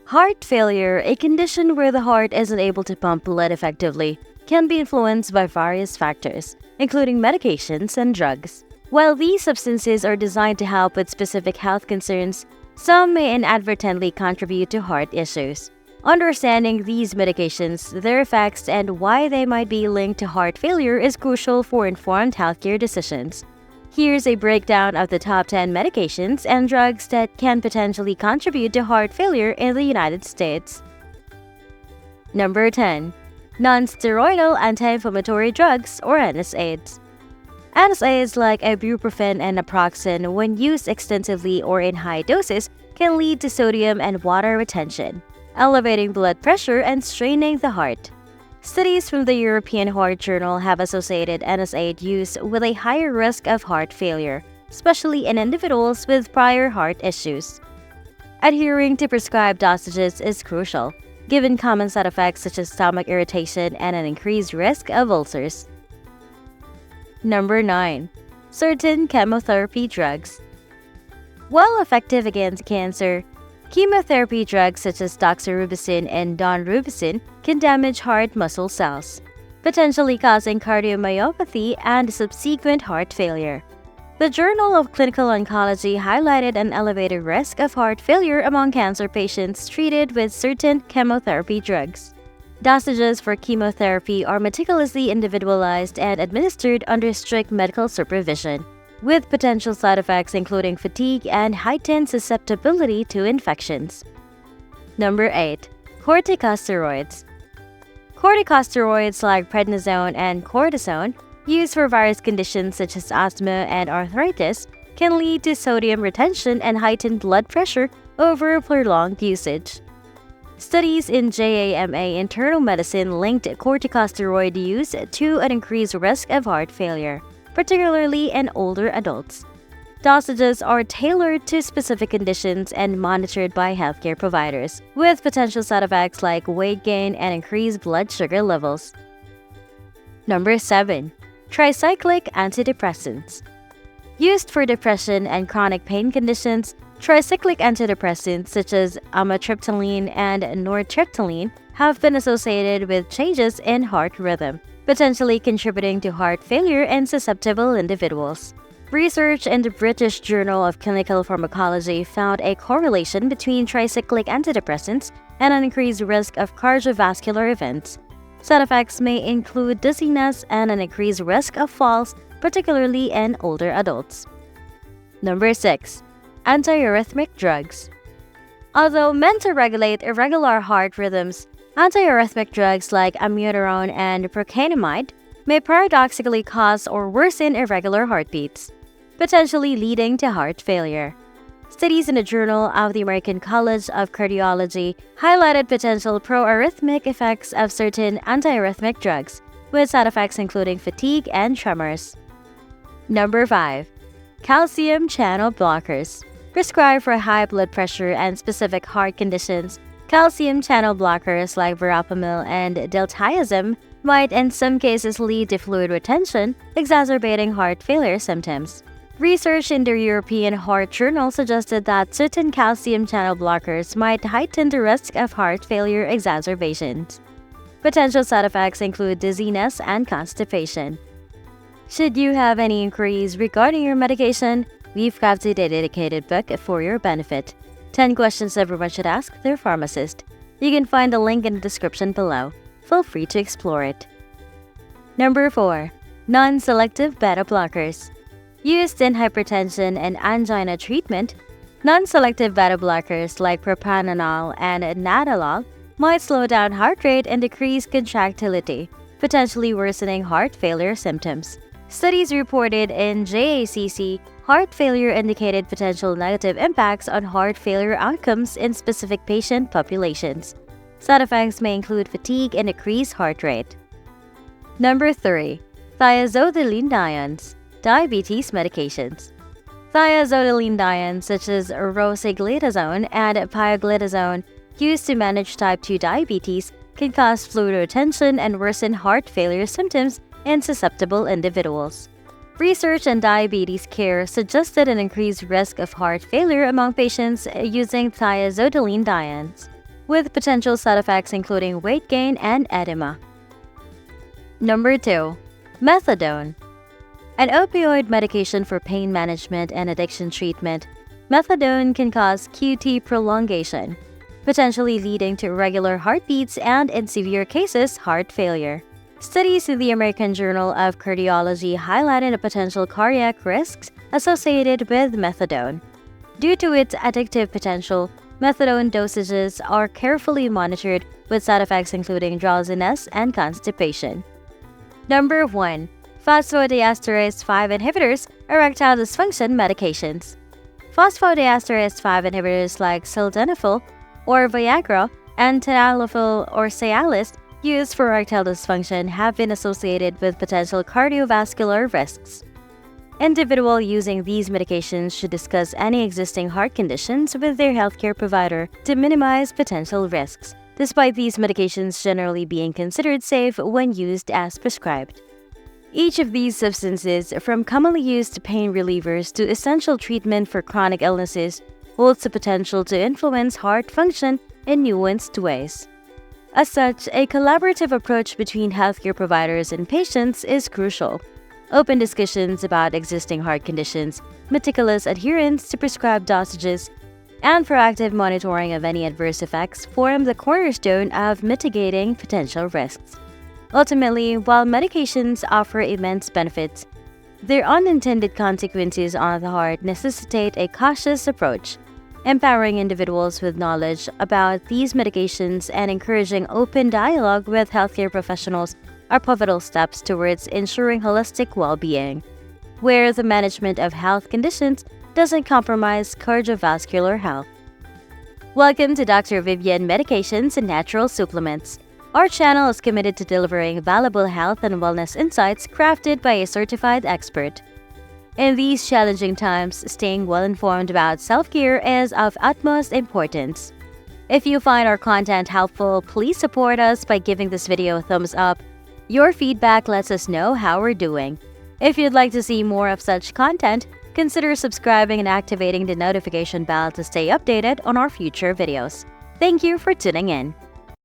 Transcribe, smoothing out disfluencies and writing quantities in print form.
Heart failure, a condition where the heart isn't able to pump blood effectively, can be influenced by various factors, including medications and drugs. While these substances are designed to help with specific health concerns, some may inadvertently contribute to heart issues. Understanding these medications, their effects, and why they might be linked to heart failure is crucial for informed healthcare decisions. Here's a breakdown of the top 10 medications and drugs that can potentially contribute to heart failure in the United States. Number 10. Non-steroidal anti-inflammatory drugs or NSAIDs. NSAIDs like ibuprofen and naproxen, when used extensively or in high doses, can lead to sodium and water retention, elevating blood pressure and straining the heart. Studies from the European Heart Journal have associated NSAID use with a higher risk of heart failure, especially in individuals with prior heart issues. Adhering to prescribed dosages is crucial, given common side effects such as stomach irritation and an increased risk of ulcers. Number 9. Certain chemotherapy drugs. While effective against cancer, chemotherapy drugs such as doxorubicin and daunorubicin can damage heart muscle cells, potentially causing cardiomyopathy and subsequent heart failure. The Journal of Clinical Oncology highlighted an elevated risk of heart failure among cancer patients treated with certain chemotherapy drugs. Dosages for chemotherapy are meticulously individualized and administered under strict medical supervision, with potential side effects including fatigue and heightened susceptibility to infections. Number 8. Corticosteroids. Corticosteroids like prednisone and cortisone, used for various conditions such as asthma and arthritis, can lead to sodium retention and heightened blood pressure over prolonged usage. Studies in JAMA Internal Medicine linked corticosteroid use to an increased risk of heart failure, particularly in older adults. Dosages are tailored to specific conditions and monitored by healthcare providers, with potential side effects like weight gain and increased blood sugar levels. Number 7. Tricyclic antidepressants. Used for depression and chronic pain conditions, tricyclic antidepressants such as amitriptyline and nortriptyline have been associated with changes in heart rhythm, potentially contributing to heart failure in susceptible individuals. Research in the British Journal of Clinical Pharmacology found a correlation between tricyclic antidepressants and an increased risk of cardiovascular events. Side effects may include dizziness and an increased risk of falls, particularly in older adults. Number 6. Antiarrhythmic drugs. Although meant to regulate irregular heart rhythms, antiarrhythmic drugs like amiodarone and procainamide may paradoxically cause or worsen irregular heartbeats, potentially leading to heart failure. Studies in the Journal of the American College of Cardiology highlighted potential pro-arrhythmic effects of certain antiarrhythmic drugs, with side effects including fatigue and tremors. Number 5. Calcium channel blockers. Prescribed for high blood pressure and specific heart conditions, calcium channel blockers like verapamil and diltiazem might in some cases lead to fluid retention, exacerbating heart failure symptoms. Research in the European Heart Journal suggested that certain calcium channel blockers might heighten the risk of heart failure exacerbations. Potential side effects include dizziness and constipation. Should you have any inquiries regarding your medication, we've crafted a dedicated book for your benefit. 10 questions everyone should ask their pharmacist. You can find the link in the description below. Feel free to explore it. Number 4. Non-selective beta blockers. Used in hypertension and angina treatment, non-selective beta blockers like propranolol and nadolol might slow down heart rate and decrease contractility, potentially worsening heart failure symptoms. Studies reported in JACC heart failure indicated potential negative impacts on heart failure outcomes in specific patient populations. Side effects may include fatigue and decreased heart rate. Number 3. Thiazolidinediones, diabetes medications. Thiazolidinediones such as rosiglitazone and pioglitazone, used to manage type 2 diabetes, can cause fluid retention and worsen heart failure symptoms in susceptible individuals. Research in diabetes care suggested an increased risk of heart failure among patients using thiazolidinediones. with potential side effects including weight gain and edema. Number 2. Methadone. An opioid medication for pain management and addiction treatment, methadone can cause QT prolongation, potentially leading to irregular heartbeats and, in severe cases, heart failure. Studies in the American Journal of Cardiology highlighted the potential cardiac risks associated with methadone. Due to its addictive potential, methadone dosages are carefully monitored with side effects including drowsiness and constipation. Number 1. Phosphodiesterase 5 inhibitors, erectile dysfunction medications. Phosphodiesterase 5 inhibitors like sildenafil or Viagra and tadalafil or Cialis used for erectile dysfunction have been associated with potential cardiovascular risks. Individuals using these medications should discuss any existing heart conditions with their healthcare provider to minimize potential risks, despite these medications generally being considered safe when used as prescribed. Each of these substances, from commonly used pain relievers to essential treatment for chronic illnesses, holds the potential to influence heart function in nuanced ways. As such, a collaborative approach between healthcare providers and patients is crucial. Open discussions about existing heart conditions, meticulous adherence to prescribed dosages, and proactive monitoring of any adverse effects form the cornerstone of mitigating potential risks. Ultimately, while medications offer immense benefits, their unintended consequences on the heart necessitate a cautious approach. Empowering individuals with knowledge about these medications and encouraging open dialogue with healthcare professionals are pivotal steps towards ensuring holistic well-being, where the management of health conditions doesn't compromise cardiovascular health. Welcome to Dr. Vivian Medications and Natural Supplements. Our channel is committed to delivering valuable health and wellness insights crafted by a certified expert. In these challenging times, staying well-informed about self-care is of utmost importance. If you find our content helpful, please support us by giving this video a thumbs up. Your feedback lets us know how we're doing. If you'd like to see more of such content, consider subscribing and activating the notification bell to stay updated on our future videos. Thank you for tuning in.